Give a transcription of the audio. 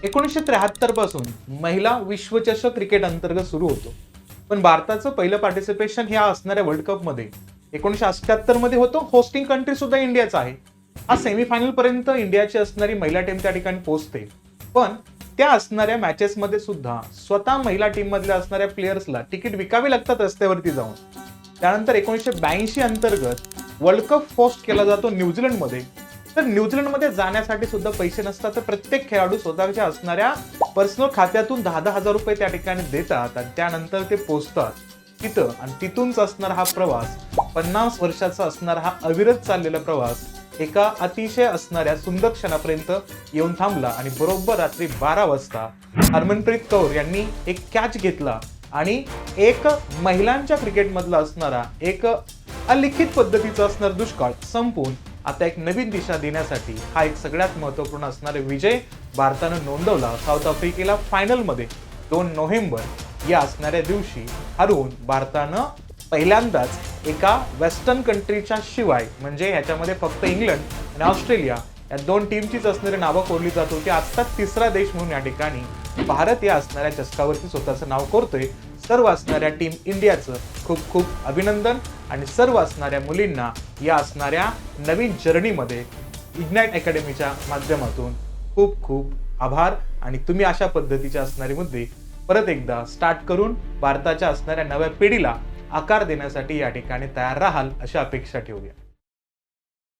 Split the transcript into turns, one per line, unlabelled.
1973 पासून महिला विश्वचषक क्रिकेट अंतर्गत सुरू होतो. पण भारताचं पहिलं पार्टिसिपेशन ह्या असणाऱ्या वर्ल्ड कप मध्ये 1978 मध्ये होतो. होस्टिंग कंट्री सुद्धा इंडियाचा आहे. हा सेमीफायनल पर्यंत इंडियाची असणारी महिला टीम त्या ठिकाणी पोहोचते. पण त्या असणाऱ्या मॅचेस मध्ये सुद्धा स्वतः महिला टीम मधल्या असणाऱ्या प्लेयर्सला तिकीट विकावे लागतात रस्त्यावरती जाऊन. त्यानंतर 1982 अंतर्गत वर्ल्ड कप होस्ट केला जातो न्यूझीलंडमध्ये. तर न्यूझीलंडमध्ये जाण्यासाठी सुद्धा पैसे नसतात, तर प्रत्येक खेळाडू स्वतःच्या असणाऱ्या पर्सनल खात्यातून 10,000 रुपये त्या ठिकाणी देतात आणि त्यानंतर ते पोहोचतात तिथं. आणि तिथूनच असणारा हा प्रवास, 50 वर्षाचा असणारा हा अविरत चाललेला प्रवास एका अतिशय असणाऱ्या सुंदर क्षणापर्यंत येऊन थांबला. आणि बरोबर रात्री 12 वाजता हरमनप्रीत कौर यांनी एक कॅच घेतला आणि एक महिलांच्या क्रिकेटमधला असणारा एक अलिखित पद्धतीचा असणारा दुष्काळ संपून आता एक नवीन दिशा देण्यासाठी हा एक सगळ्यात महत्त्वपूर्ण असणारा विजय भारतानं नोंदवला. साऊथ आफ्रिकेला फायनलमध्ये 2 नोव्हेंबर या असणाऱ्या दिवशी हरवून भारतानं पहिल्यांदाच एका वेस्टर्न कंट्रीच्या शिवाय, म्हणजे ह्याच्यामध्ये फक्त इंग्लंड आणि ऑस्ट्रेलिया या 2 टीमचीच असणारी नावं कोरली जात होती, आता तिसरा देश म्हणून या ठिकाणी भारत या असणाऱ्या चषकावरती स्वतःचं नाव कोरतोय. सर्व असणाऱ्या टीम इंडियाचं खूप खूप अभिनंदन आणि सर्व असणाऱ्या मुलींना या असणाऱ्या नवीन जर्नीमध्ये इग्नाइट अकॅडमीच्या माध्यमातून खूप खूप आभार. आणि तुम्ही अशा पद्धतीचे असणारे मुद्दे परत एकदा स्टार्ट करून भारताच्या असणाऱ्या नव्या पिढीला आकार देण्यासाठी या ठिकाणी तयार राहाल अशी अपेक्षा ठेवूया.